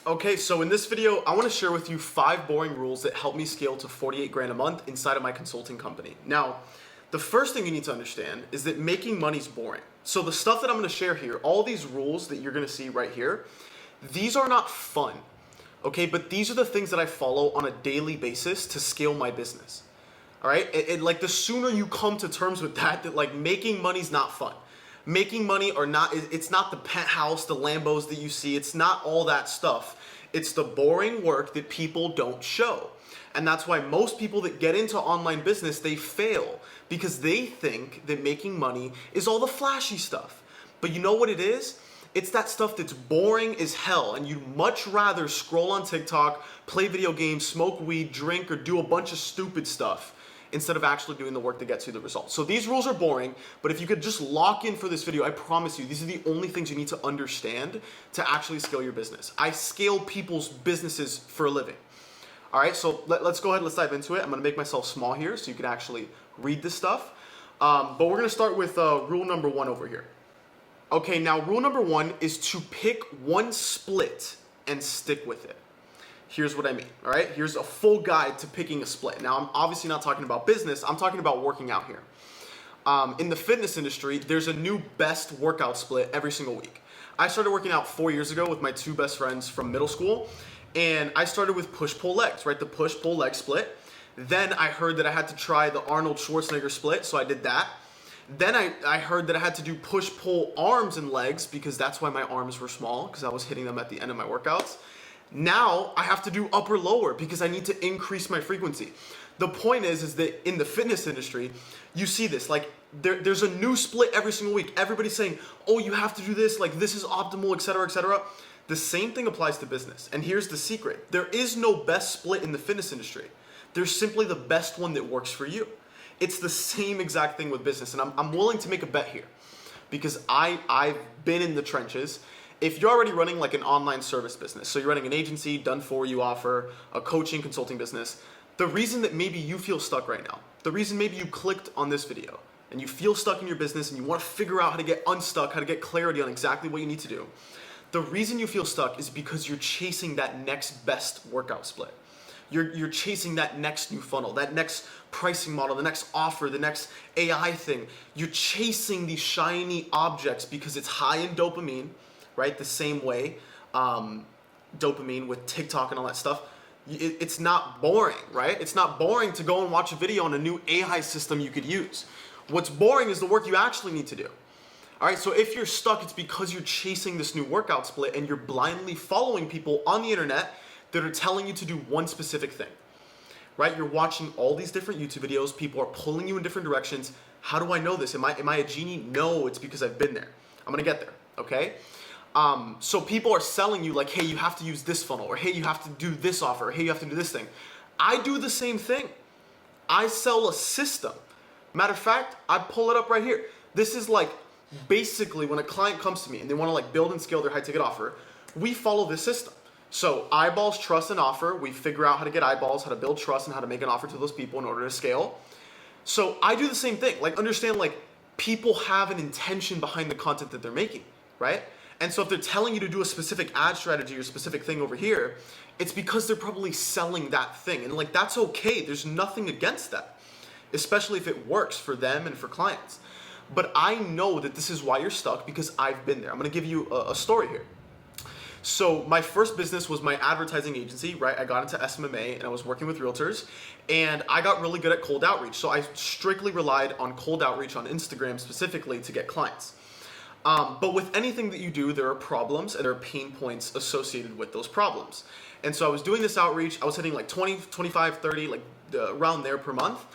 Okay, so in this video, I want to share with you 5 boring rules that help me scale to 48 grand a month inside of my consulting company. Now, the first thing you need to understand is that making money is boring. So the stuff that I'm going to share here, all these rules that you're going to see right here, these are not fun, okay? But these are the things that I follow on a daily basis to scale my business, all right? Like the sooner you come to terms with that like making money is not fun. Making money or not, it's not the penthouse, the Lambos that you see. It's not all that stuff. It's the boring work that people don't show. And that's why most people that get into online business, they fail because they think that making money is all the flashy stuff. But you know what it is? It's that stuff that's boring as hell, and you'd much rather scroll on TikTok, play video games, smoke weed, drink, or do a bunch of stupid stuff instead of actually doing the work that gets you the results. So these rules are boring, but if you could just lock in for this video, I promise you, these are the only things you need to understand to actually scale your business. I scale people's businesses for a living. All right, so let's go ahead, let's dive into it. I'm gonna make myself small here so you can actually read this stuff. But we're gonna start with rule number 1 over here. Okay, now rule number 1 is to pick one split and stick with it. Here's what I mean, all right? Here's a full guide to picking a split. Now, I'm obviously not talking about business. I'm talking about working out here. In the fitness industry, there's a new best workout split every single week. I started working out 4 years ago with my 2 best friends from middle school, and I started with push-pull legs, right? The push-pull leg split. Then I heard that I had to try the Arnold Schwarzenegger split, so I did that. Then I heard that I had to do push-pull arms and legs because that's why my arms were small, because I was hitting them at the end of my workouts. Now I have to do upper lower because I need to increase my frequency. The point is that in the fitness industry, you see this, like there's a new split every single week. Everybody's saying, oh, you have to do this, like this is optimal, etc., etc. The same thing applies to business. And here's the secret. There is no best split in the fitness industry. There's simply the best one that works for you. It's the same exact thing with business. And I'm willing to make a bet here because I've been in the trenches. If you're already running like an online service business, so you're running an agency, done for you offer, a coaching consulting business, the reason that maybe you feel stuck right now, the reason maybe you clicked on this video and you feel stuck in your business and you want to figure out how to get unstuck, how to get clarity on exactly what you need to do, the reason you feel stuck is because you're chasing that next best workout split. You're chasing that next new funnel, that next pricing model, the next offer, the next AI thing. You're chasing these shiny objects because it's high in dopamine, right? The same way dopamine with TikTok and all that stuff. It's not boring, right? It's not boring to go and watch a video on a new AI system you could use. What's boring is the work you actually need to do. All right, so if you're stuck, it's because you're chasing this new workout split and you're blindly following people on the internet that are telling you to do one specific thing, right? You're watching all these different YouTube videos. People are pulling you in different directions. How do I know this? Am I a genie? No, it's because I've been there. I'm gonna get there, okay? So people are selling you like, hey, you have to use this funnel, or hey, you have to do this offer, or hey, you have to do this thing. I do the same thing. I sell a system. Matter of fact, I pull it up right here. This is like basically when a client comes to me and they want to like build and scale their high ticket offer, we follow this system. So eyeballs, trust, and offer. We figure out how to get eyeballs, how to build trust, and how to make an offer to those people in order to scale. So I do the same thing. Like understand like people have an intention behind the content that they're making, right? And so if they're telling you to do a specific ad strategy or specific thing over here, it's because they're probably selling that thing. And like, that's okay. There's nothing against that, especially if it works for them and for clients. But I know that this is why you're stuck because I've been there. I'm gonna give you a story here. So my first business was my advertising agency, right? I got into SMMA and I was working with realtors and I got really good at cold outreach. So I strictly relied on cold outreach on Instagram specifically to get clients. But with anything that you do, there are problems and there are pain points associated with those problems. And so I was doing this outreach. I was hitting like 20, 25, 30, like around there per month.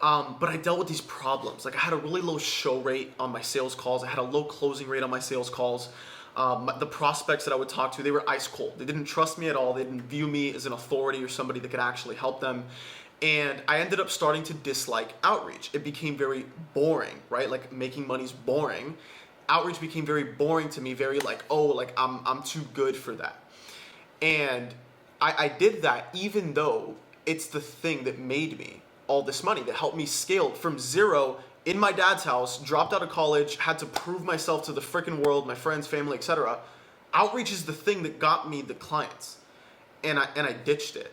But I dealt with these problems. Like I had a really low show rate on my sales calls. I had a low closing rate on my sales calls. The prospects that I would talk to, they were ice cold. They didn't trust me at all. They didn't view me as an authority or somebody that could actually help them. And I ended up starting to dislike outreach. It became very boring, right? Like making money's boring. Outreach became very boring to me, very like, oh, like I'm too good for that. And I did that even though it's the thing that made me all this money, that helped me scale from zero in my dad's house, dropped out of college, had to prove myself to the freaking world, my friends, family, etc. Outreach is the thing that got me the clients, and I ditched it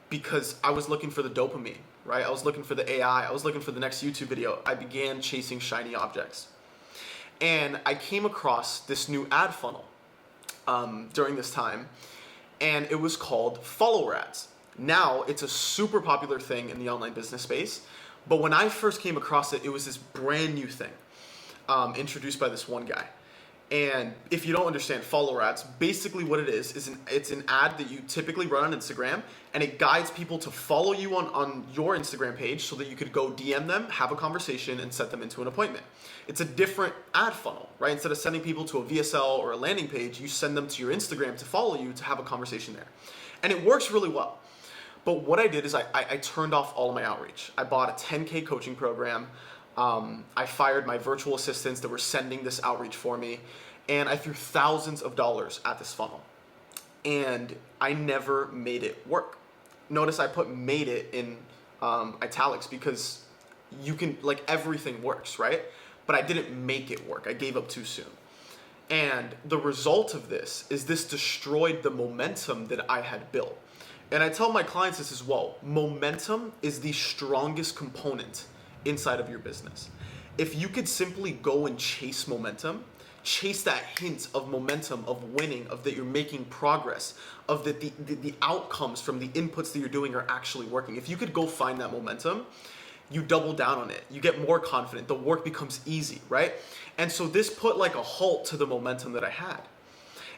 because I was looking for the dopamine, right? I was looking for the AI. I was looking for the next YouTube video. I began chasing shiny objects. And I came across this new ad funnel during this time, and it was called follower ads. Now, it's a super popular thing in the online business space, but when I first came across it, it was this brand new thing introduced by this one guy. And if you don't understand follower ads, basically what it is it's an ad that you typically run on Instagram, and it guides people to follow you on your Instagram page so that you could go DM them, have a conversation, and set them into an appointment. It's a different ad funnel, right? Instead of sending people to a VSL or a landing page, you send them to your Instagram to follow you to have a conversation there. And it works really well. But what I did is I turned off all of my outreach. I bought a 10K coaching program. I fired my virtual assistants that were sending this outreach for me, and I threw thousands of dollars at this funnel, and I never made it work. Notice I put "made it" in italics because you can, like, everything works, right? But I didn't make it work. I gave up too soon. And the result of this is this destroyed the momentum that I had built. And I tell my clients this as well. Momentum is the strongest component inside of your business. If you could simply go and chase momentum, chase that hint of momentum, of winning, of that you're making progress, of that the outcomes from the inputs that you're doing are actually working. If you could go find that momentum, you double down on it. You get more confident. The work becomes easy, right? And so this put like a halt to the momentum that I had.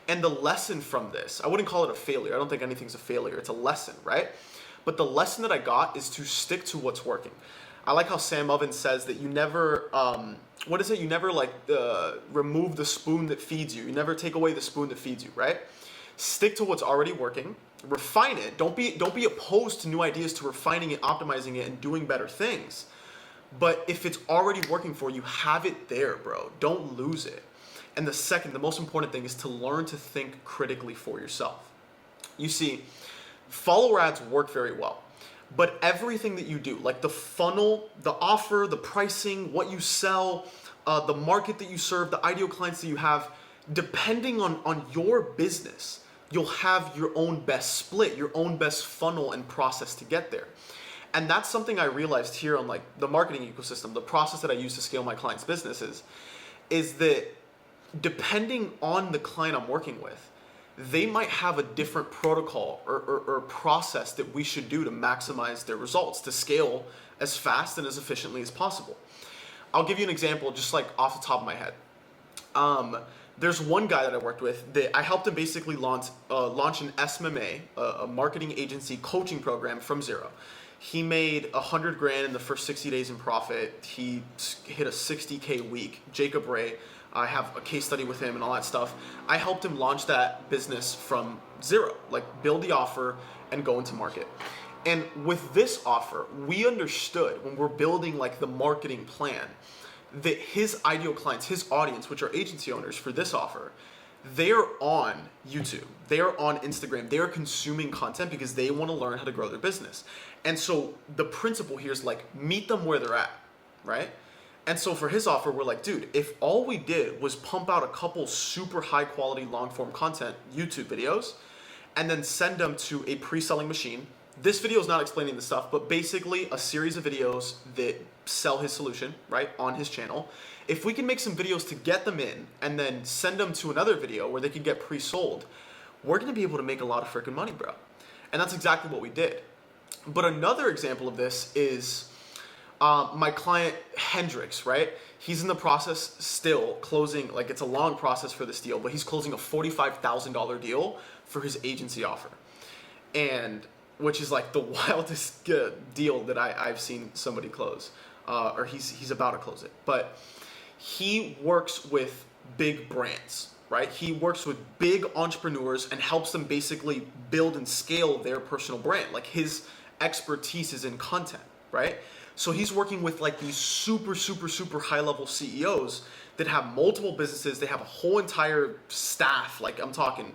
And the lesson from this, I wouldn't call it a failure. I don't think anything's a failure. It's a lesson, right? But the lesson that I got is to stick to what's working. I like how Sam Ovens says that you never, You never remove the spoon that feeds you. You never take away the spoon that feeds you, right? Stick to what's already working. Refine it. Don't be opposed to new ideas, to refining it, optimizing it, and doing better things. But if it's already working for you, have it there, bro. Don't lose it. And the most important thing is to learn to think critically for yourself. You see, follower ads work very well. But everything that you do, like the funnel, the offer, the pricing, what you sell, the market that you serve, the ideal clients that you have, depending on your business, you'll have your own best split, your own best funnel and process to get there. And that's something I realized here on like the marketing ecosystem, the process that I use to scale my clients' businesses, is that depending on the client I'm working with, they might have a different protocol or process that we should do to maximize their results, to scale as fast and as efficiently as possible. I'll give you an example just like off the top of my head. There's one guy that I worked with that I helped him basically launch an SMMA, a marketing agency coaching program from zero. He made $100,000 in the first 60 days in profit. He hit a 60K week. Jacob Ray, I have a case study with him and all that stuff. I helped him launch that business from zero, like build the offer and go into market. And with this offer, we understood when we're building like the marketing plan that his ideal clients, his audience, which are agency owners for this offer, they're on YouTube, they're on Instagram, they're consuming content because they want to learn how to grow their business. And so the principle here is like meet them where they're at, right? And so for his offer, we're like, dude, if all we did was pump out a couple super high quality long form content YouTube videos and then send them to a pre-selling machine. This video is not explaining the stuff, but basically a series of videos that sell his solution, right, on his channel. If we can make some videos to get them in and then send them to another video where they can get pre-sold, we're going to be able to make a lot of freaking money, bro. And that's exactly what we did. But another example of this is my client Hendrix, right? He's in the process still closing, like it's a long process for this deal, but he's closing a $45,000 deal for his agency offer. And which is like the wildest deal that I've seen somebody close, or he's about to close it. But he works with big brands, right? He works with big entrepreneurs and helps them basically build and scale their personal brand. Like his expertise is in content, right? So he's working with like these super high level CEOs that have multiple businesses. They have a whole entire staff, like I'm talking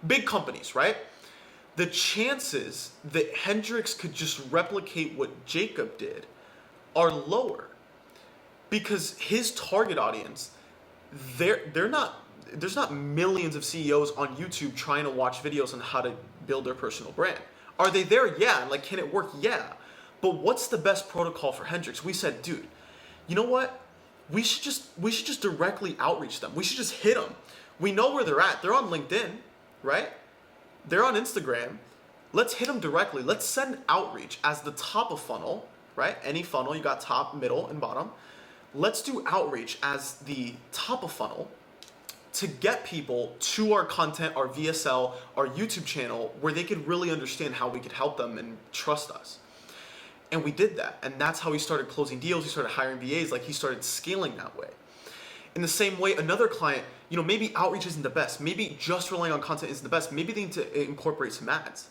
big companies, right? The chances that Hendrix could just replicate what Jacob did are lower because his target audience, they're not, there's not millions of CEOs on YouTube trying to watch videos on how to build their personal brand. Are they there? Yeah. Like, can it work? Yeah. But what's the best protocol for Hendrix? We said, dude, you know what? We should just directly outreach them. We should just hit them. We know where they're at. They're on LinkedIn, right? They're on Instagram. Let's hit them directly. Let's send outreach as the top of funnel, right? Any funnel, you got top, middle, and bottom. Let's do outreach as the top of funnel to get people to our content, our VSL, our YouTube channel, where they could really understand how we could help them and trust us. And we did that. And that's how he started closing deals. He started hiring VAs. Like, he started scaling that way. In the same way, another client, maybe outreach isn't the best. Maybe just relying on content isn't the best. Maybe they need to incorporate some ads.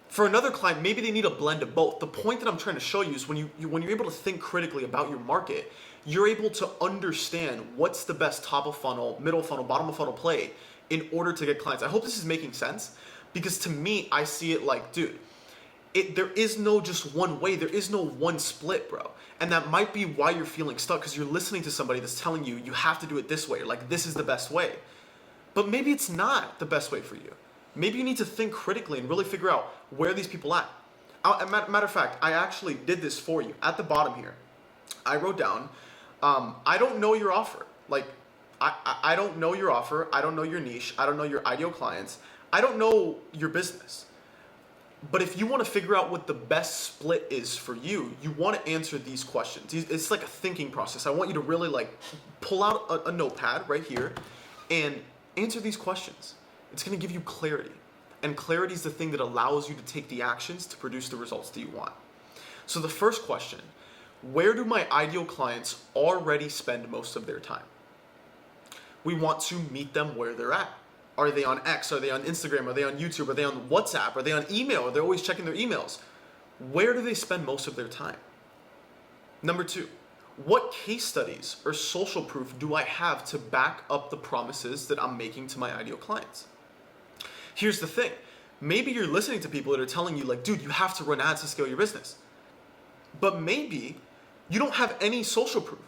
For another client, maybe they need a blend of both. The point that I'm trying to show you is when you're able to think critically about your market, you're able to understand what's the best top of funnel, middle funnel, bottom of funnel play in order to get clients. I hope this is making sense, because to me, I see it like, dude, there is no just one way. There is no one split, bro. And that might be why you're feeling stuck, because you're listening to somebody that's telling you you have to do it this way, or like this is the best way. But maybe it's not the best way for you. Maybe you need to think critically and really figure out where these people at. Matter of fact, I actually did this for you. At the bottom here, I wrote down, I don't know your offer. Like, I don't know your offer. I don't know your niche. I don't know your ideal clients. I don't know your business. But if you want to figure out what the best split is for you, you want to answer these questions. It's like a thinking process. I want you to really like pull out a notepad right here and answer these questions. It's going to give you clarity. And clarity is the thing that allows you to take the actions to produce the results that you want. So the first question, where do my ideal clients already spend most of their time? We want to meet them where they're at. Are they on X? Are they on Instagram? Are they on YouTube? Are they on WhatsApp? Are they on email? Are they always checking their emails? Where do they spend most of their time? Number two, what case studies or social proof do I have to back up the promises that I'm making to my ideal clients? Here's the thing. Maybe you're listening to people that are telling you like, dude, you have to run ads to scale your business. But maybe you don't have any social proof.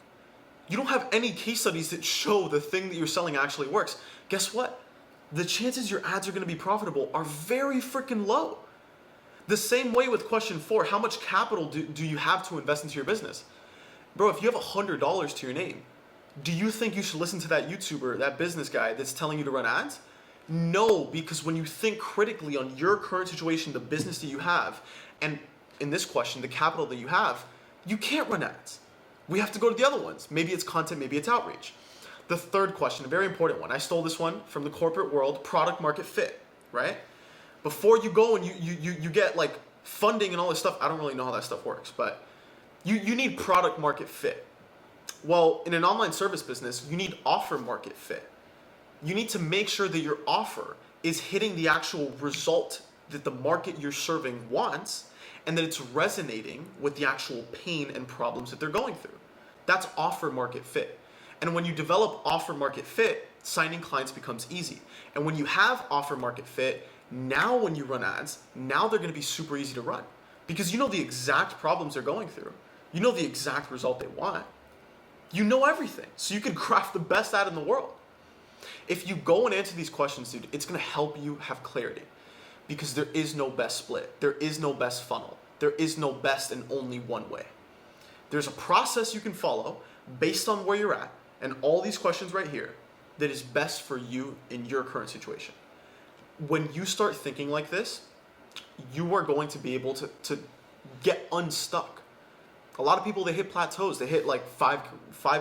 You don't have any case studies that show the thing that you're selling actually works. Guess what? The chances your ads are going to be profitable are very freaking low. The same way with question 4, how much capital do you have to invest into your business? Bro, if you have $100 to your name, do you think you should listen to that YouTuber, that business guy that's telling you to run ads? No, because when you think critically on your current situation, the business that you have, and in this question, the capital that you have, you can't run ads. We have to go to the other ones. Maybe it's content, maybe it's outreach. The third question, a very important one. I stole this one from the corporate world, product market fit, right? Before you go and you get like funding and all this stuff, I don't really know how that stuff works, but you need product market fit. Well, in an online service business, you need offer market fit. You need to make sure that your offer is hitting the actual result that the market you're serving wants, and that it's resonating with the actual pain and problems that they're going through. That's offer market fit. And when you develop offer market fit, signing clients becomes easy. And when you have offer market fit, now when you run ads, now they're going to be super easy to run, because you know the exact problems they're going through. You know the exact result they want. You know everything. So you can craft the best ad in the world. If you go and answer these questions, dude, it's going to help you have clarity, because there is no best split. There is no best funnel. There is no best and only one way. There's a process you can follow based on where you're at and all these questions right here that is best for you in your current situation. When you start thinking like this, you are going to be able to get unstuck. A lot of people, they hit plateaus. They hit like five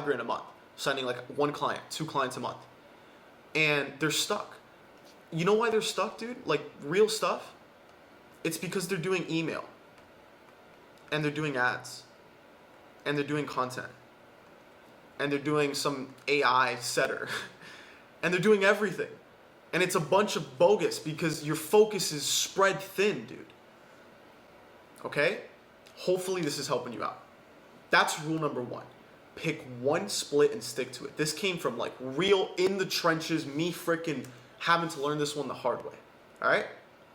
grand a month, signing like 1 client, 2 clients a month. And they're stuck. You know why they're stuck, dude? Like real stuff? It's because they're doing email. And they're doing ads. And they're doing content. And they're doing some AI setter. And they're doing everything. And it's a bunch of bogus because your focus is spread thin, dude. Okay? Hopefully this is helping you out. That's rule number 1. Pick one split and stick to it. This came from like real in the trenches, me freaking having to learn this one the hard way. All right?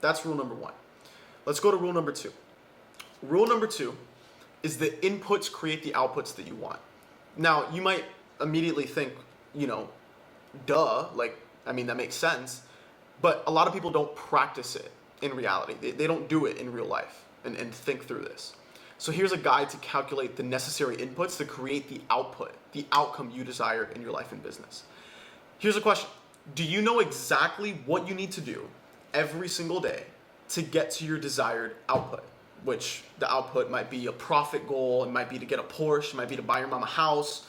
That's rule number 1. Let's go to rule number 2. Rule number 2 is the inputs create the outputs that you want. Now, you might immediately think, duh, like, I mean, that makes sense. But a lot of people don't practice it in reality. They don't do it in real life and think through this. So here's a guide to calculate the necessary inputs to create the output, the outcome you desire in your life and business. Here's a question. Do you know exactly what you need to do every single day to get to your desired output? Which the output might be a profit goal, it might be to get a Porsche, it might be to buy your mom a house.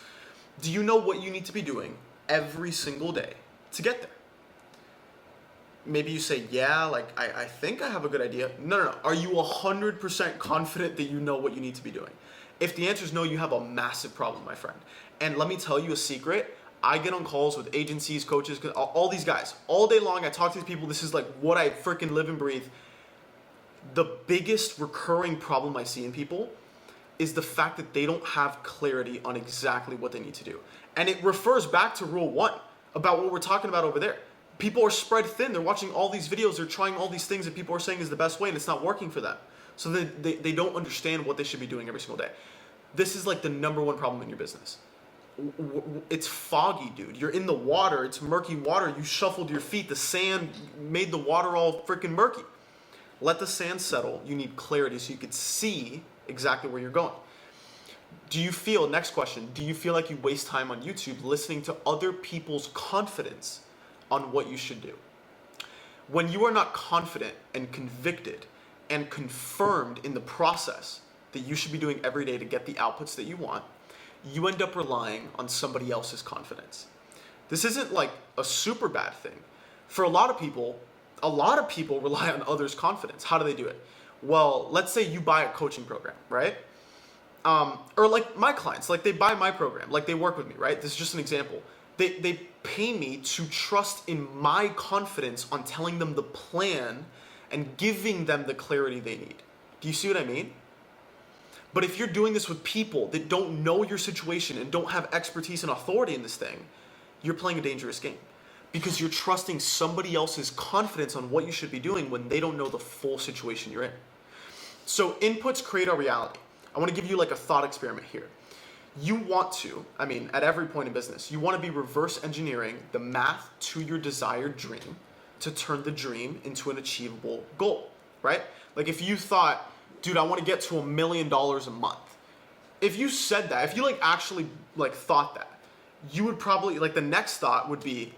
Do you know what you need to be doing every single day to get there? Maybe you say, yeah, like I think I have a good idea. No. Are you 100% confident that you know what you need to be doing? If the answer is no, you have a massive problem, my friend. And let me tell you a secret. I get on calls with agencies, coaches, all these guys. All day long, I talk to these people. This is like what I freaking live and breathe. The biggest recurring problem I see in people is the fact that they don't have clarity on exactly what they need to do. And it refers back to rule 1 about what we're talking about over there. People are spread thin. They're watching all these videos. They're trying all these things that people are saying is the best way, and it's not working for them. So they don't understand what they should be doing every single day. This is like the number 1 problem in your business. It's foggy, dude. You're in the water. It's murky water. You shuffled your feet. The sand made the water all freaking murky. Let the sand settle. You need clarity so you could see exactly where you're going. Do you feel, next question, do you feel like you waste time on YouTube listening to other people's confidence on what you should do? When you are not confident and convicted and confirmed in the process that you should be doing every day to get the outputs that you want, you end up relying on somebody else's confidence. This isn't like a super bad thing. For a lot of people rely on others' confidence. How do they do it? Well, let's say you buy a coaching program, right? Or like my clients, like they buy my program, like they work with me, right? This is just an example. They pay me to trust in my confidence on telling them the plan and giving them the clarity they need. Do you see what I mean? But if you're doing this with people that don't know your situation and don't have expertise and authority in this thing, you're playing a dangerous game because you're trusting somebody else's confidence on what you should be doing when they don't know the full situation you're in. So inputs create our reality. I want to give you like a thought experiment here. You want to, at every point in business, you want to be reverse engineering the math to your desired dream to turn the dream into an achievable goal, right? Like if you thought, dude, I want to get to $1 million a month. If you said that, if you like actually like thought that, you would probably, like the next thought would be,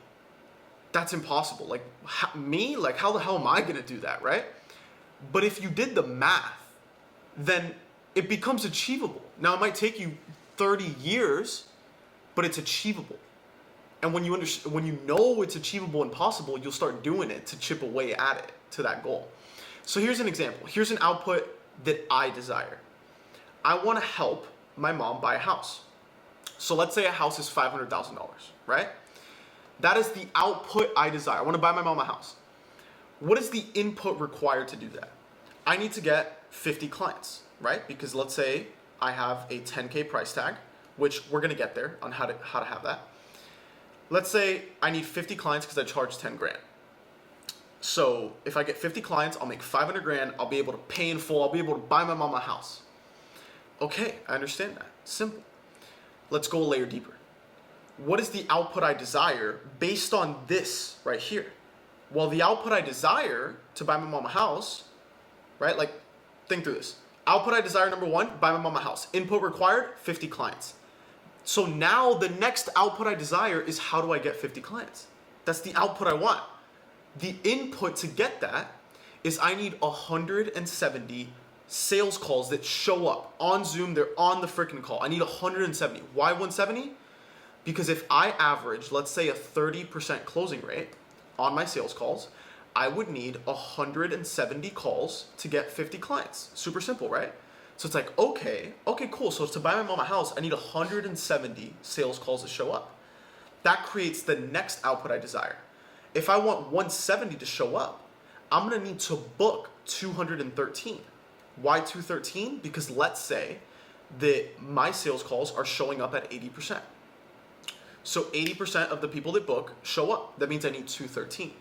that's impossible. Like me, like how the hell am I going to do that, right? But if you did the math, then it becomes achievable. Now it might take you 30 years, but it's achievable. And when you know it's achievable and possible, you'll start doing it to chip away at it, to that goal. So here's an example. Here's an output that I desire. I want to help my mom buy a house. So let's say a house is $500,000, right? That is the output I desire. I want to buy my mom a house. What is the input required to do that? I need to get 50 clients, right? Because let's say I have a 10K price tag, which we're going to get there on how to have that. Let's say I need 50 clients because I charge 10 grand. So if I get 50 clients, I'll make 500 grand. I'll be able to pay in full. I'll be able to buy my mom a house. Okay, I understand that. Simple. Let's go a layer deeper. What is the output I desire based on this right here? Well, the output I desire to buy my mom a house, right? Like, think through this. Output I desire, number 1, buy my mom a house. Input required, 50 clients. So now the next output I desire is how do I get 50 clients? That's the output I want. The input to get that is I need 170 sales calls that show up on Zoom. They're on the freaking call. I need 170. Why 170? Because if I average, let's say a 30% closing rate on my sales calls, I would need 170 calls to get 50 clients. Super simple, right? So it's like, okay, cool. So to buy my mom a house, I need 170 sales calls to show up. That creates the next output I desire. If I want 170 to show up, I'm gonna need to book 213. Why 213? Because let's say that my sales calls are showing up at 80%. So 80% of the people that book show up. That means I need 213.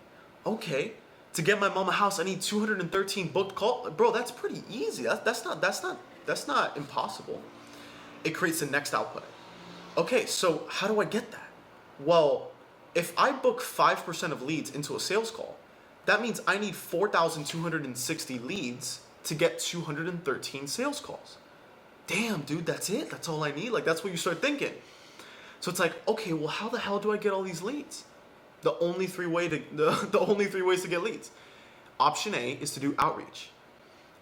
Okay, to get my mom a house, I need 213 booked calls. Bro, that's pretty easy. That's not impossible. It creates the next output. Okay, so how do I get that? Well, if I book 5% of leads into a sales call, that means I need 4,260 leads to get 213 sales calls. Damn, dude, that's it? That's all I need? Like, that's what you start thinking. So it's like, okay, well, how the hell do I get all these leads? The only three ways to get leads. Option A is to do outreach.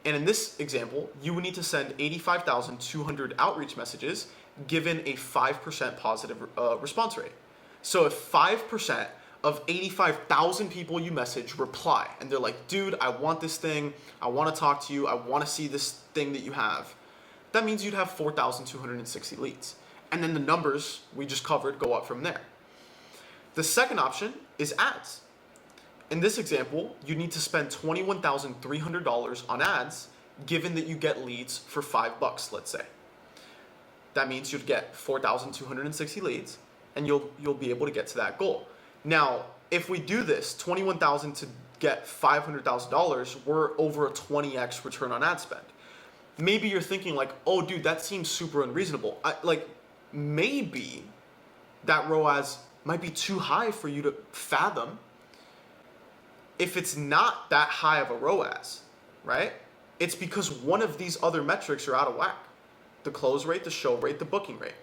And in this example, you would need to send 85,200 outreach messages given a 5% positive response rate. So if 5% of 85,000 people you message reply, and they're like, dude, I want this thing, I want to talk to you, I want to see this thing that you have, that means you'd have 4,260 leads. And then the numbers we just covered go up from there. The second option is ads. In this example, you need to spend $21,300 on ads given that you get leads for $5, let's say. That means you'd get 4,260 leads and you'll be able to get to that goal. Now, if we do this, 21,000 to get $500,000, we're over a 20x return on ad spend. Maybe you're thinking like, oh dude, that seems super unreasonable. Maybe that ROAS might be too high for you to fathom. If it's not that high of a ROAS, right? It's because one of these other metrics are out of whack. The close rate, the show rate, the booking rate,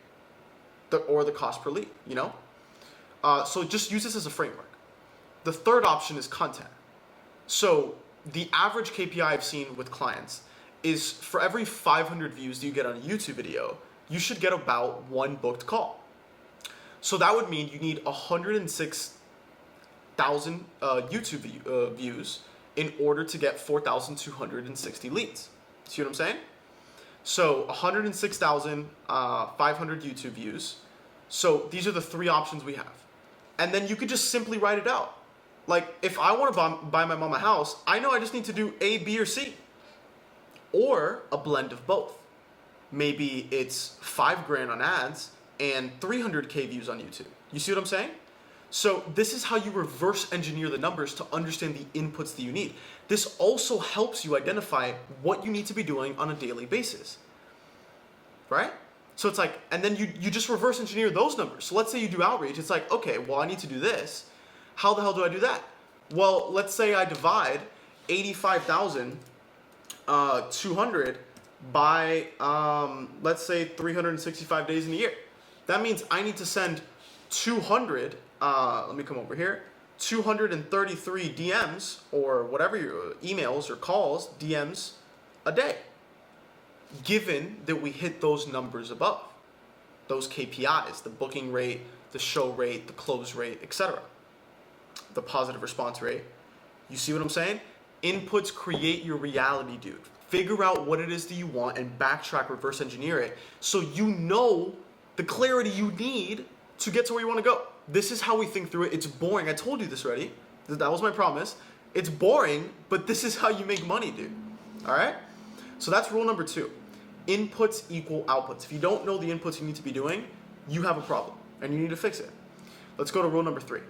or the cost per lead, you know? So just use this as a framework. The third option is content. So the average KPI I've seen with clients is for every 500 views that you get on a YouTube video, you should get about one booked call. So that would mean you need 106,000 YouTube views in order to get 4,260 leads. See what I'm saying? So 106,500 YouTube views. So these are the three options we have. And then you could just simply write it out. Like if I want to buy my mom a house, I know I just need to do A, B, or C. Or a blend of both. Maybe it's $5,000 on ads and 300K views on YouTube. You see what I'm saying? So this is how you reverse engineer the numbers to understand the inputs that you need. This also helps you identify what you need to be doing on a daily basis, right? So it's like, and then you just reverse engineer those numbers. So let's say you do outreach. It's like, okay, well, I need to do this. How the hell do I do that? Well, let's say I divide 85,200 by, let's say 365 days in a year. That means I need to send 200, let me come over here, 233 DMs or whatever your emails or calls, DMs a day, given that we hit those numbers above, those KPIs, the booking rate, the show rate, the close rate, etc., the positive response rate. You see what I'm saying? Inputs create your reality, dude. Figure out what it is that you want and backtrack, reverse engineer it so you know the clarity you need to get to where you want to go. This is how we think through it. It's boring. I told you this already. That was my promise. It's boring, but this is how you make money, dude. All right? So that's rule number 2. Inputs equal outputs. If you don't know the inputs you need to be doing, you have a problem and you need to fix it. Let's go to rule number 3.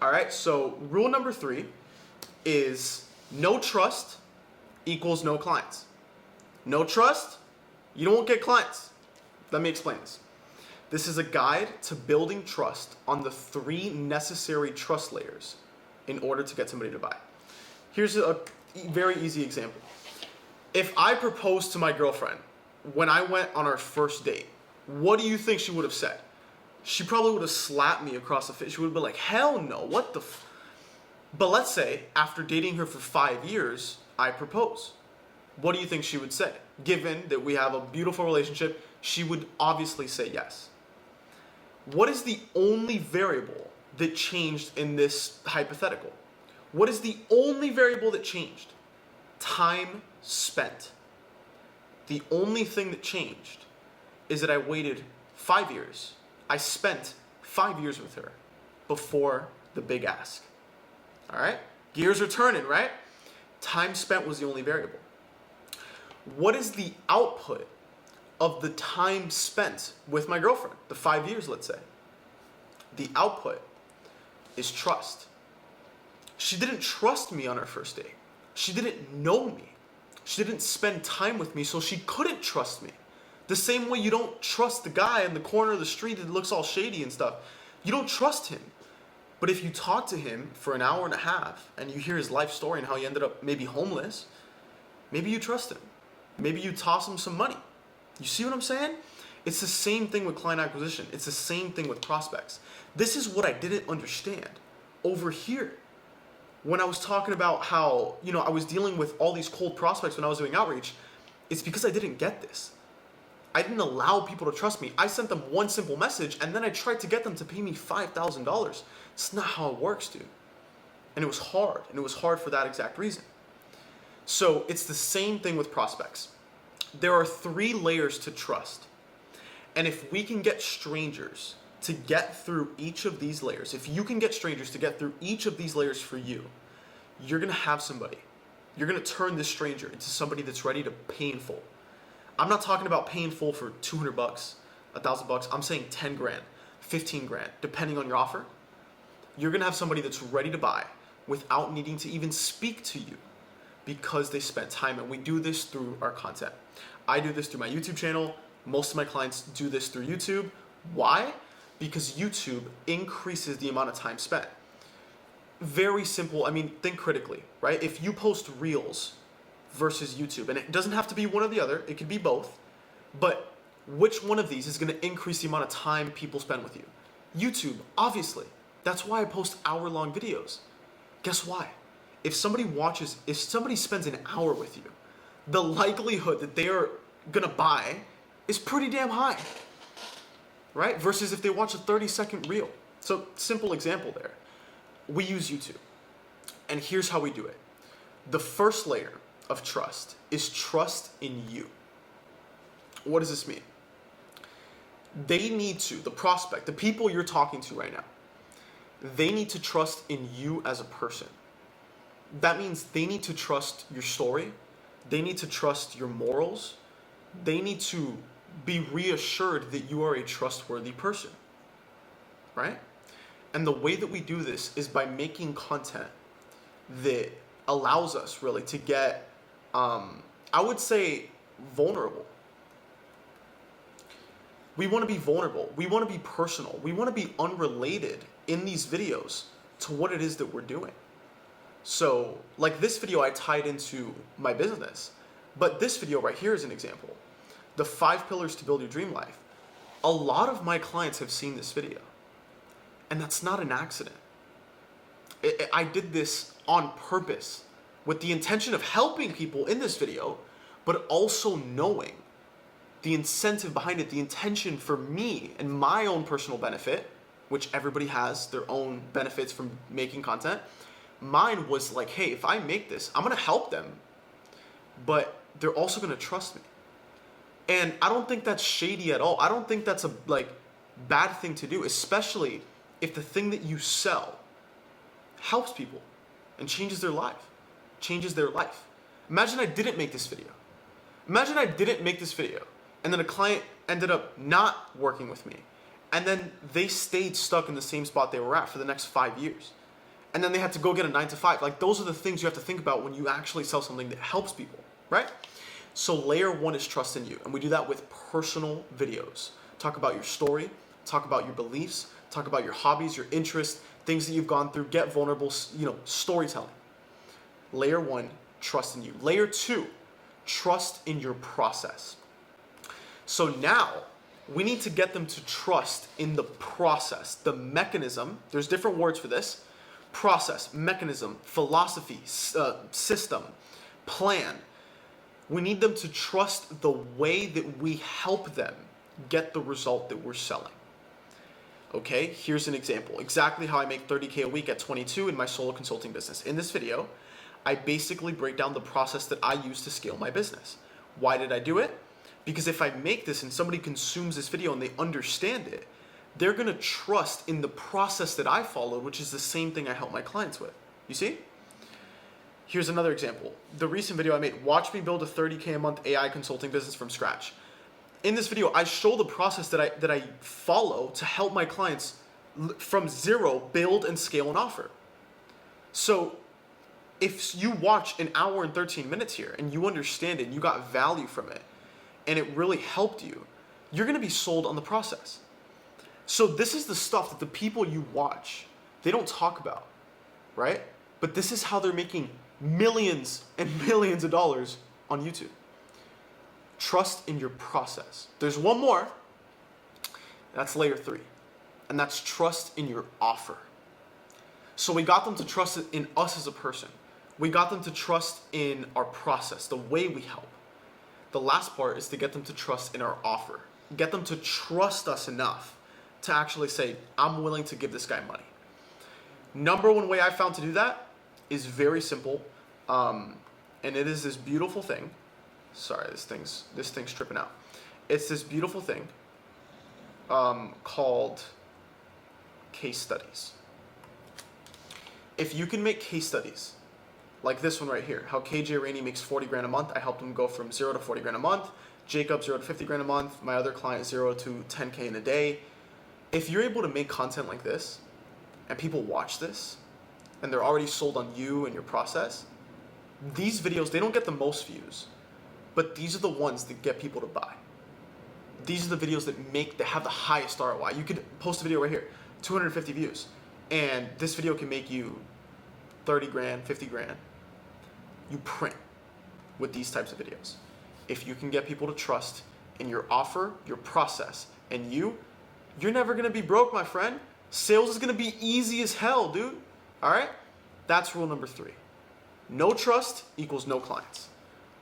All right? So rule number 3 is no trust equals no clients. No trust, you don't get clients. Let me explain this. This is a guide to building trust on the 3 necessary trust layers in order to get somebody to buy. Here's a very easy example. If I proposed to my girlfriend when I went on our first date, what do you think she would have said? She probably would have slapped me across the face. She would have been like, hell no, what the f-? But let's say after dating her for 5 years, I propose. What do you think she would say? Given that we have a beautiful relationship, she would obviously say yes. What is the only variable that changed in this hypothetical? What is the only variable that changed? Time spent. The only thing that changed is that I waited 5 years. I spent 5 years with her before the big ask. All right? Gears are turning, right? Time spent was the only variable. What is the output of the time spent with my girlfriend, the 5 years, let's say? The output is trust. She didn't trust me on our first date. She didn't know me. She didn't spend time with me, so she couldn't trust me. The same way you don't trust the guy in the corner of the street that looks all shady and stuff. You don't trust him But if you talk to him for an hour and a half and you hear his life story and how he ended up maybe homeless, maybe you trust him. Maybe you toss him some money. You see what I'm saying? It's the same thing with client acquisition. It's the same thing with prospects. This is what I didn't understand over here. When I was talking about how, I was dealing with all these cold prospects when I was doing outreach, it's because I didn't get this. I didn't allow people to trust me. I sent them one simple message and then I tried to get them to pay me $5,000. It's not how it works, dude. And it was hard. And it was hard for that exact reason. So it's the same thing with prospects. There are 3 layers to trust. And if we can get strangers to get through each of these layers, if you can get strangers to get through each of these layers for you, you're going to have somebody. You're going to turn this stranger into somebody that's ready to pay in full. I'm not talking about paying full for $200, $1,000. I'm saying 10 grand, 15 grand, depending on your offer. You're going to have somebody that's ready to buy without needing to even speak to you because they spent time. And we do this through our content. I do this through my YouTube channel. Most of my clients do this through YouTube. Why? Because YouTube increases the amount of time spent. Very simple. Think critically, right? If you post Reels versus YouTube, and it doesn't have to be one or the other, it could be both, but which one of these is going to increase the amount of time people spend with you? YouTube, obviously. That's why I post hour-long videos. Guess why? If somebody spends an hour with you, the likelihood that they are going to buy is pretty damn high, right? Versus if they watch a 30-second reel. So, simple example there. We use YouTube, and here's how we do it. The first layer of trust is trust in you. What does this mean? The prospect, the people you're talking to right now, they need to trust in you as a person. That means they need to trust your story. They need to trust your morals. They need to be reassured that you are a trustworthy person, right? And the way that we do this is by making content that allows us really to get, I would say, vulnerable. We want to be vulnerable. We want to be personal. We want to be unrelated in these videos to what it is that we're doing. So, like this video, I tied into my business. But this video right here is an example. The 5 pillars to build your dream life. A lot of my clients have seen this video. And that's not an accident. I did this on purpose with the intention of helping people in this video, but also knowing the incentive behind it, the intention for me and my own personal benefit, which everybody has their own benefits from making content. Mine was like, hey, if I make this, I'm going to help them, but they're also going to trust me. And I don't think that's shady at all. I don't think that's a bad thing to do, especially if the thing that you sell helps people and changes their life. Imagine I didn't make this video. And then a client ended up not working with me. And then they stayed stuck in the same spot they were at for the next 5 years. And then they had to go get a 9-to-5. Those are the things you have to think about when you actually sell something that helps people, right? So layer 1 is trust in you. And we do that with personal videos. Talk about your story, talk about your beliefs, talk about your hobbies, your interests, things that you've gone through, get vulnerable, storytelling. Layer 1, trust in you. Layer 2, trust in your process. So now we need to get them to trust in the process, the mechanism. There's different words for this. Process, mechanism, philosophy, system, plan. We need them to trust the way that we help them get the result that we're selling. Okay, here's an example. Exactly how I make 30K a week at 22 in my solo consulting business. In this video, I basically break down the process that I use to scale my business. Why did I do it? Because if I make this and somebody consumes this video and they understand it, they're going to trust in the process that I followed, which is the same thing I help my clients with. You see? Here's another example. The recent video I made, watch me build a 30K a month AI consulting business from scratch. In this video, I show the process that I follow to help my clients from zero build and scale an offer. So if you watch an hour and 13 minutes here and you understand it and you got value from it and it really helped you, you're going to be sold on the process. So this is the stuff that the people you watch, they don't talk about, right? But this is how they're making millions and millions of dollars on YouTube. Trust in your process. There's one more. That's layer 3. And that's trust in your offer. So we got them to trust in us as a person. We got them to trust in our process, the way we help. The last part is to get them to trust in our offer. Get them to trust us enough to actually say, I'm willing to give this guy money. Number one way I found to do that is very simple. And it is this beautiful thing. Sorry, this thing's tripping out. It's this beautiful thing called case studies. If you can make case studies like this one right here, how KJ Rainey makes 40 grand a month. I helped him go from 0 to 40 grand a month. Jacob, 0 to 50 grand a month. My other client, 0 to 10K in a day. If you're able to make content like this and people watch this and they're already sold on you and your process, these videos, they don't get the most views, but these are the ones that get people to buy. These are the videos that have the highest ROI. You could post a video right here, 250 views, and this video can make you 30 grand, 50 grand. You print with these types of videos. If you can get people to trust in your offer, your process, and you're never gonna be broke, my friend. Sales is gonna be easy as hell, dude. All right? That's rule number 3. No trust equals no clients.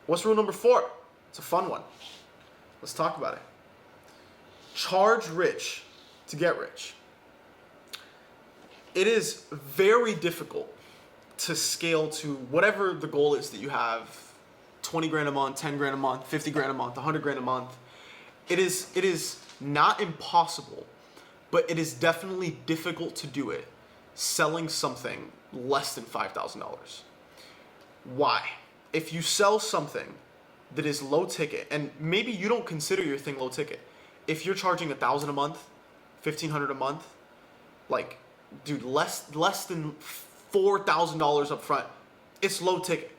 What's rule number 4? It's a fun one. Let's talk about it. Charge rich to get rich. It is very difficult to scale to whatever the goal is that you have, 20 grand a month, 10 grand a month, 50 grand a month, 100 grand a month. It is not impossible, but it is definitely difficult to do it selling something less than $5,000. Why? If you sell something that is low ticket, and maybe you don't consider your thing low ticket, if you're charging $1,000 a month, $1,500 a month, like, dude, less than $4,000 up front, it's low ticket.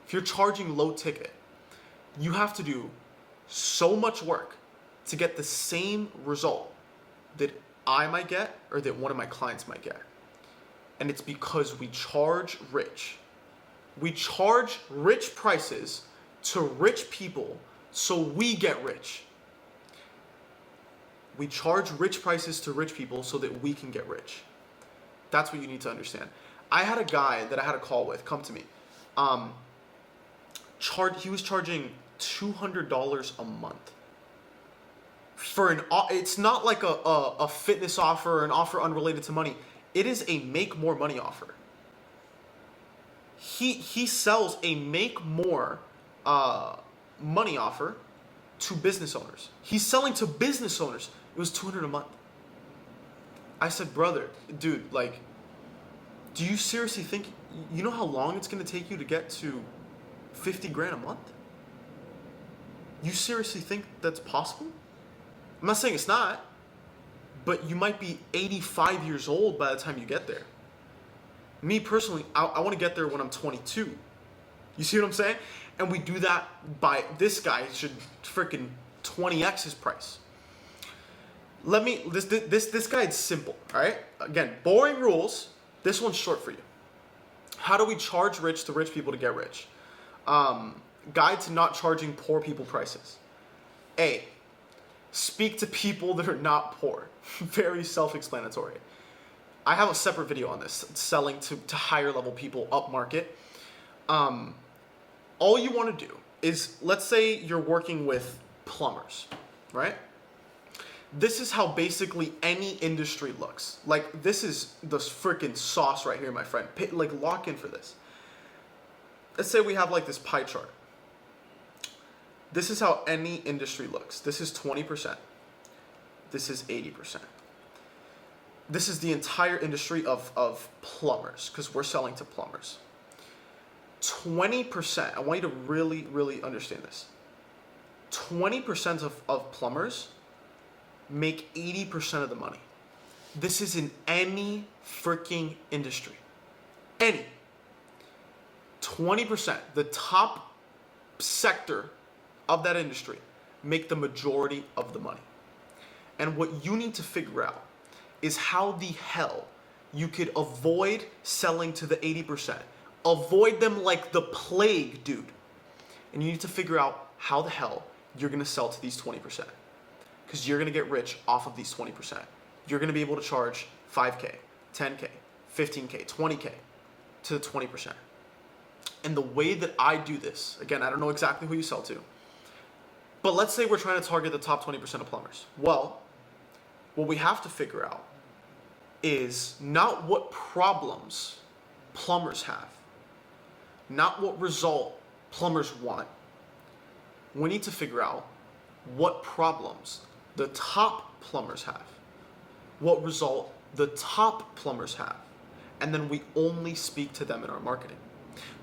If you're charging low ticket, you have to do so much work to get the same result that I might get or that one of my clients might get. And it's because we charge rich. We charge rich prices to rich people so we get rich. We charge rich prices to rich people so that we can get rich. That's what you need to understand. I had a guy that I had a call with come to me. He was charging $200 a month for it's not like a fitness offer or an offer unrelated to money. It is a make more money offer. He sells a make more money offer to business owners. He's selling to business owners. It was $200 a month. I said, brother, dude, like, do you seriously think, you know how long it's going to take you to get to 50 grand a month? You seriously think that's possible? I'm not saying it's not, but you might be 85 years old by the time you get there. Me personally, I want to get there when I'm 22. You see what I'm saying? And we do that by, this guy should freaking 20x his price. This guide's simple, all right? Again, boring rules. This one's short for you. How do we charge rich to rich people to get rich? Guide to not charging poor people prices. A, speak to people that are not poor. Very self-explanatory. I have a separate video on this, selling to higher level people up market. All you want to do is, let's say you're working with plumbers, right? This is how basically any industry looks. Like, this is the freaking sauce right here, my friend. Like, lock in for this. Let's say we have like this pie chart. This is how any industry looks. This is 20%. This is 80%. This is the entire industry of plumbers, because we're selling to plumbers. 20%, I want you to really, really understand this. 20% of plumbers make 80% of the money. This is in any freaking industry. Any. 20%, the top sector of that industry, make the majority of the money. And what you need to figure out is how the hell you could avoid selling to the 80%. Avoid them like the plague, dude. And you need to figure out how the hell you're gonna sell to these 20%. Because you're gonna get rich off of these 20%. You're gonna be able to charge 5K, 10K, 15K, 20K to the 20%. And the way that I do this, again, I don't know exactly who you sell to, but let's say we're trying to target the top 20% of plumbers. Well, what we have to figure out is not what problems plumbers have, not what result plumbers want. We need to figure out what problems the top plumbers have, what result the top plumbers have, and then we only speak to them in our marketing.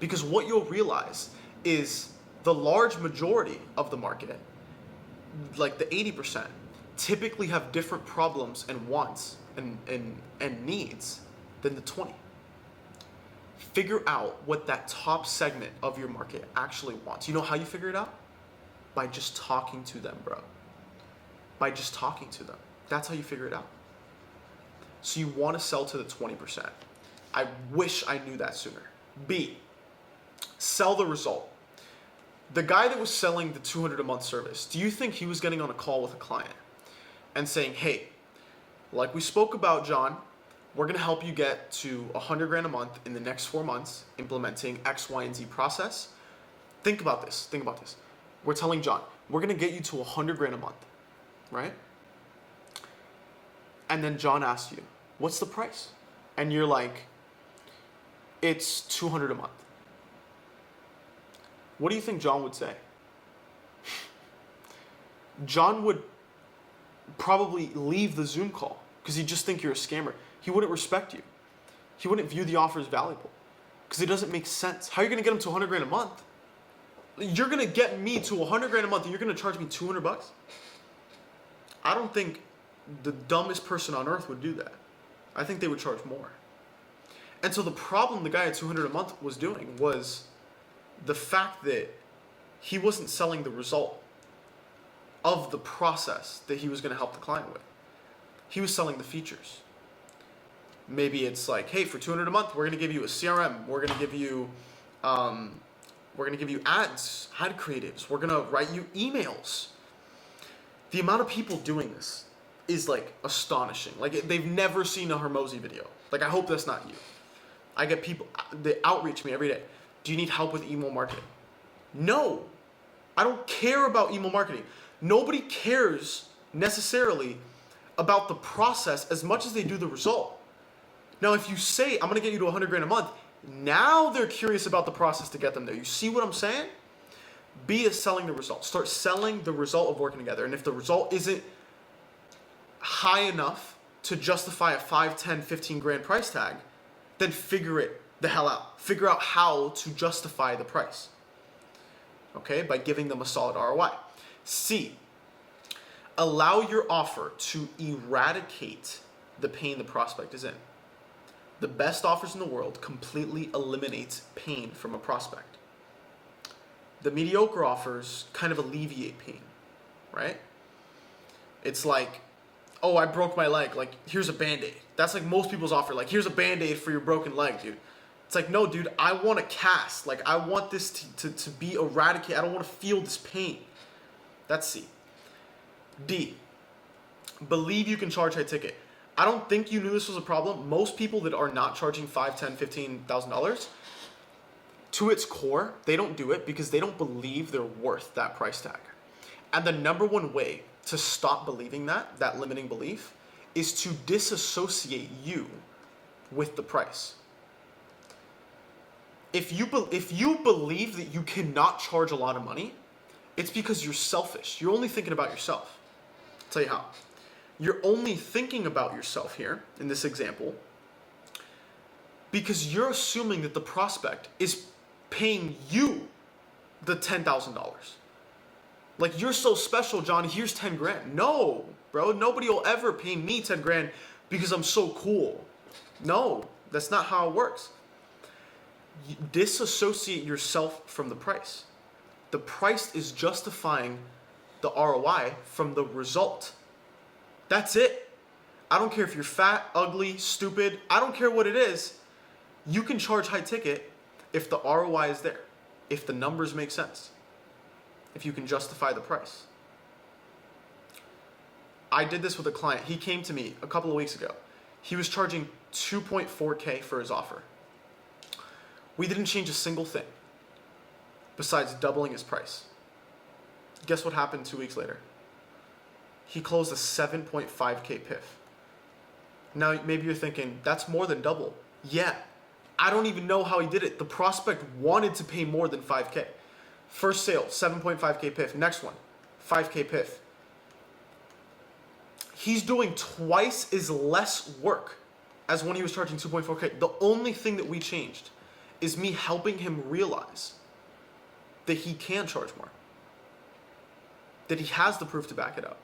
Because what you'll realize is the large majority of the market, like the 80%, typically have different problems and wants and needs than the 20. Figure out what that top segment of your market actually wants. You know how you figure it out? By just talking to them, bro. By just talking to them. That's how you figure it out. So you want to sell to the 20%. I wish I knew that sooner. B, sell the result. The guy that was selling the $200 a month service, do you think he was getting on a call with a client and saying, hey, like we spoke about, John, we're going to help you get to 100 grand a month in the next 4 months, implementing X, Y, and Z process. Think about this. We're telling John, we're going to get you to 100 grand a month, right? And then John asks you, what's the price? And you're like, it's 200 a month. What do you think John would say? John would probably leave the Zoom call because he'd just think you're a scammer. He wouldn't respect you. He wouldn't view the offer as valuable because it doesn't make sense. How are you going to get him to 100 grand a month? You're going to get me to 100 grand a month and you're going to charge me 200 bucks? I don't think the dumbest person on earth would do that. I think they would charge more. And so the problem the guy at 200 a month was doing was the fact that he wasn't selling the result of the process that he was going to help the client with. He was selling the features. Maybe it's like, hey, for 200 a month, we're going to give you a CRM. We're going to give you ads, ad creatives. We're going to write you emails. The amount of people doing this is like astonishing. Like they've never seen a Hormozi video. Like I hope that's not you. I get people that outreach me every day. Do you need help with email marketing? No, I don't care about email marketing. Nobody cares necessarily about the process as much as they do the result. Now, if you say, I'm gonna get you to 100 grand a month, now they're curious about the process to get them there. You see what I'm saying? B is selling the result. Start selling the result of working together. And if the result isn't high enough to justify a 5, 10, 15 grand price tag, then figure it the hell out. Figure out how to justify the price. Okay, by giving them a solid ROI. C, allow your offer to eradicate the pain the prospect is in. The best offers in the world completely eliminates pain from a prospect. The mediocre offers kind of alleviate pain, right? It's like, oh, I broke my leg. Like, here's a Band-Aid. That's like most people's offer. Like, here's a Band-Aid for your broken leg, dude. It's like, no, dude, I want a cast. Like, I want this to be eradicated. I don't want to feel this pain. That's C. D, believe you can charge high ticket. I don't think you knew this was a problem. Most people that are not charging $5,000, $10,000, $15,000, to its core, they don't do it because they don't believe they're worth that price tag. And the number one way to stop believing that limiting belief, is to disassociate you with the price. If you believe that you cannot charge a lot of money, it's because you're selfish. You're only thinking about yourself. I'll tell you how. You're only thinking about yourself here, in this example, because you're assuming that the prospect is paying you the $10,000. Like, you're so special, John, here's 10 grand. No, bro, nobody will ever pay me 10 grand because I'm so cool. No, that's not how it works. You disassociate yourself from the price. The price is justifying the ROI from the result. That's it. I don't care if you're fat, ugly, stupid. I don't care what it is. You can charge high ticket if the ROI is there, if the numbers make sense, if you can justify the price. I did this with a client. He came to me a couple of weeks ago. He was charging 2.4K for his offer. We didn't change a single thing besides doubling his price. Guess what happened 2 weeks later? He closed a 7.5K PIF. Now, maybe you're thinking, that's more than double. Yeah, I don't even know how he did it. The prospect wanted to pay more than 5K. First sale, 7.5K PIF. Next one, 5K PIF. He's doing twice as less work as when he was charging 2.4K. The only thing that we changed is me helping him realize that he can charge more, that he has the proof to back it up,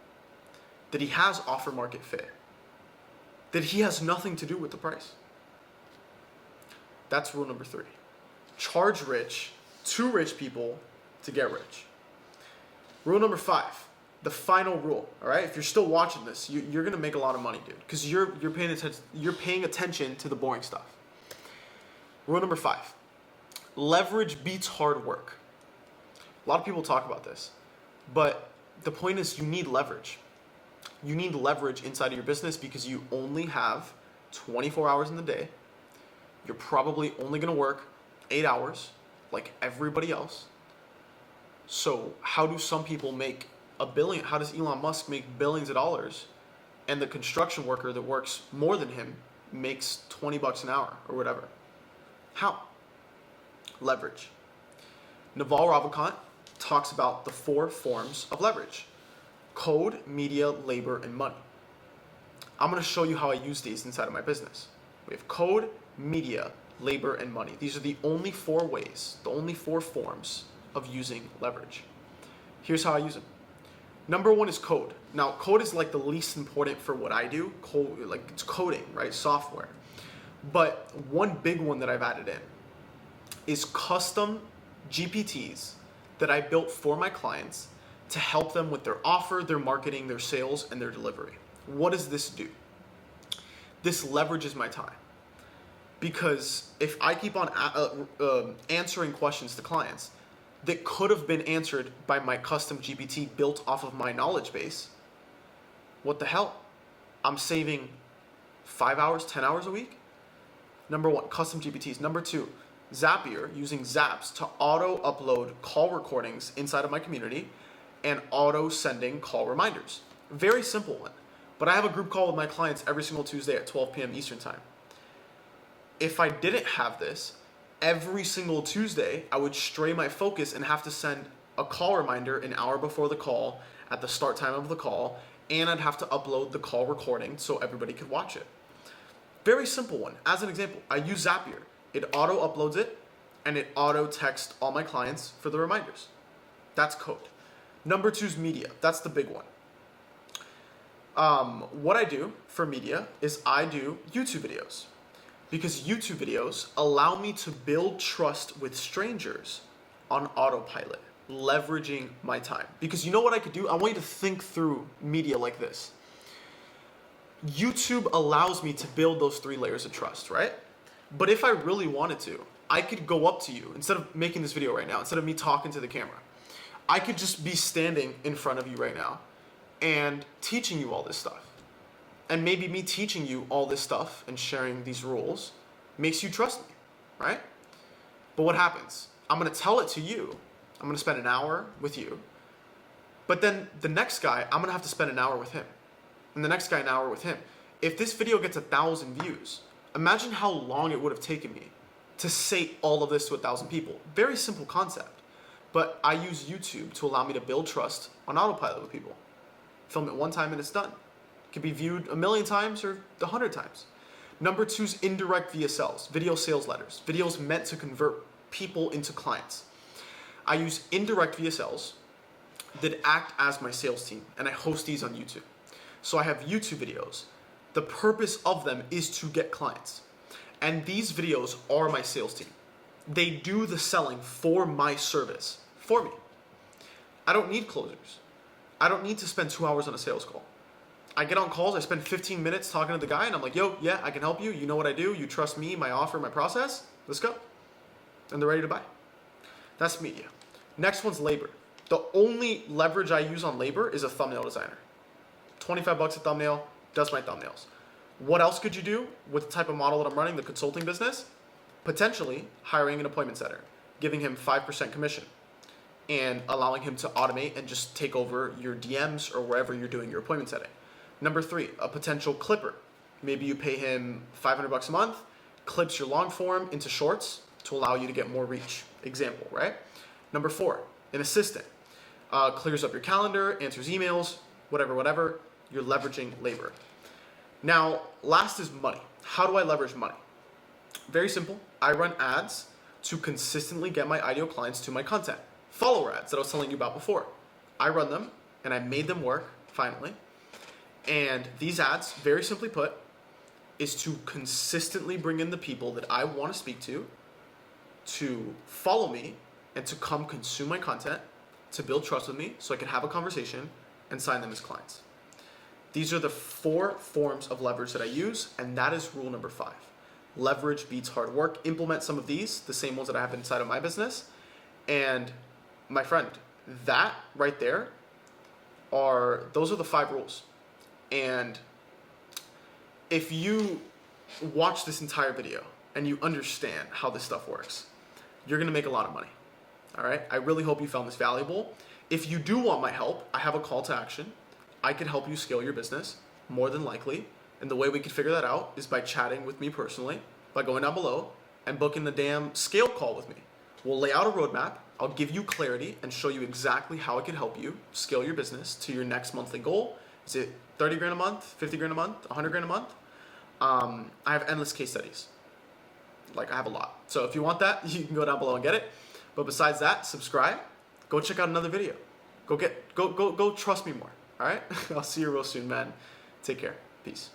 that he has offer market fit, that he has nothing to do with the price. That's rule number 3. Charge rich to rich people to get rich. Rule number 5, the final rule. All right, if you're still watching this, you're gonna make a lot of money, dude, because you're paying attention. You're paying attention to the boring stuff. Rule number 5: leverage beats hard work. A lot of people talk about this, but the point is you need leverage. You need leverage inside of your business because you only have 24 hours in the day. You're probably only going to work 8 hours like everybody else. So how do some people make a billion? How does Elon Musk make billions of dollars and the construction worker that works more than him makes $20 an hour or whatever? How? Leverage. Naval Ravikant talks about the 4 forms of leverage: code, media, labor, and money. I'm going to show you how I use these inside of my business. We have code, media, labor, and money. These are the only 4 ways, the only 4 forms of using leverage. Here's how I use them. Number 1 is code. Now, code is like the least important for what I do. Code, like it's coding, right? Software. But one big one that I've added in is custom GPTs that I built for my clients to help them with their offer, their marketing, their sales, and their delivery. What does this do? This leverages my time. Because if I keep on answering questions to clients that could have been answered by my custom GPT built off of my knowledge base, what the hell? I'm saving 5 hours, 10 hours a week. Number 1, custom GPTs. Number 2, Zapier, using Zaps to auto-upload call recordings inside of my community and auto-sending call reminders. Very simple one. But I have a group call with my clients every single Tuesday at 12 p.m. Eastern Time. If I didn't have this, every single Tuesday, I would stray my focus and have to send a call reminder an hour before the call at the start time of the call, and I'd have to upload the call recording so everybody could watch it. Very simple one. As an example, I use Zapier. It auto uploads it, and it auto texts all my clients for the reminders. That's code. Number 2 is media. That's the big one. What I do for media is I do YouTube videos, because YouTube videos allow me to build trust with strangers on autopilot, leveraging my time. Because you know what I could do? I want you to think through media like this. YouTube allows me to build those 3 layers of trust, right? But if I really wanted to, I could go up to you, instead of making this video right now, instead of me talking to the camera, I could just be standing in front of you right now and teaching you all this stuff. And maybe me teaching you all this stuff and sharing these rules makes you trust me, right? But what happens? I'm going to tell it to you. I'm going to spend an hour with you. But then the next guy, I'm going to have to spend an hour with him. And the next guy, an hour with him. If this video gets 1,000 views, imagine how long it would have taken me to say all of this to 1,000 people. Very simple concept. But I use YouTube to allow me to build trust on autopilot with people. Film it one time and it's done. It can be viewed 1,000,000 times or 100 times. Number 2 is indirect VSLs, video sales letters, videos meant to convert people into clients. I use indirect VSLs that act as my sales team, and I host these on YouTube. So I have YouTube videos. The purpose of them is to get clients. And these videos are my sales team. They do the selling for my service, for me. I don't need closers. I don't need to spend 2 hours on a sales call. I get on calls, I spend 15 minutes talking to the guy, and I'm like, yo, yeah, I can help you. You know what I do. You trust me, my offer, my process. Let's go. And they're ready to buy. That's media. Next one's labor. The only leverage I use on labor is a thumbnail designer. 25 bucks a thumbnail, does my thumbnails. What else could you do with the type of model that I'm running, the consulting business? Potentially hiring an appointment setter, giving him 5% commission, and allowing him to automate and just take over your DMs or wherever you're doing your appointment setting. Number 3, a potential clipper. Maybe you pay him 500 bucks a month, clips your long form into shorts to allow you to get more reach. Example, right? Number 4, an assistant. Clears up your calendar, answers emails, whatever. You're leveraging labor. Now, last is money. How do I leverage money? Very simple. I run ads to consistently get my ideal clients to my content. Follower ads that I was telling you about before. I run them and I made them work finally. And these ads, very simply put, is to consistently bring in the people that I want to speak to follow me and to come consume my content, to build trust with me so I can have a conversation and sign them as clients. These are the 4 forms of leverage that I use, and that is rule number 5. Leverage beats hard work. Implement some of these, the same ones that I have inside of my business. And my friend, that right there those are the 5 rules. And if you watch this entire video and you understand how this stuff works, you're gonna make a lot of money. All right? I really hope you found this valuable. If you do want my help, I have a call to action. I can help you scale your business, more than likely. And the way we can figure that out is by chatting with me personally, by going down below and booking the damn scale call with me. We'll lay out a roadmap. I'll give you clarity and show you exactly how it can help you scale your business to your next monthly goal. Is it 30 grand a month, 50 grand a month, 100 grand a month? I have endless case studies. Like, I have a lot. So if you want that, you can go down below and get it. But besides that, subscribe. Go check out another video. Go trust me more. All right? I'll see you real soon, man. Take care. Peace.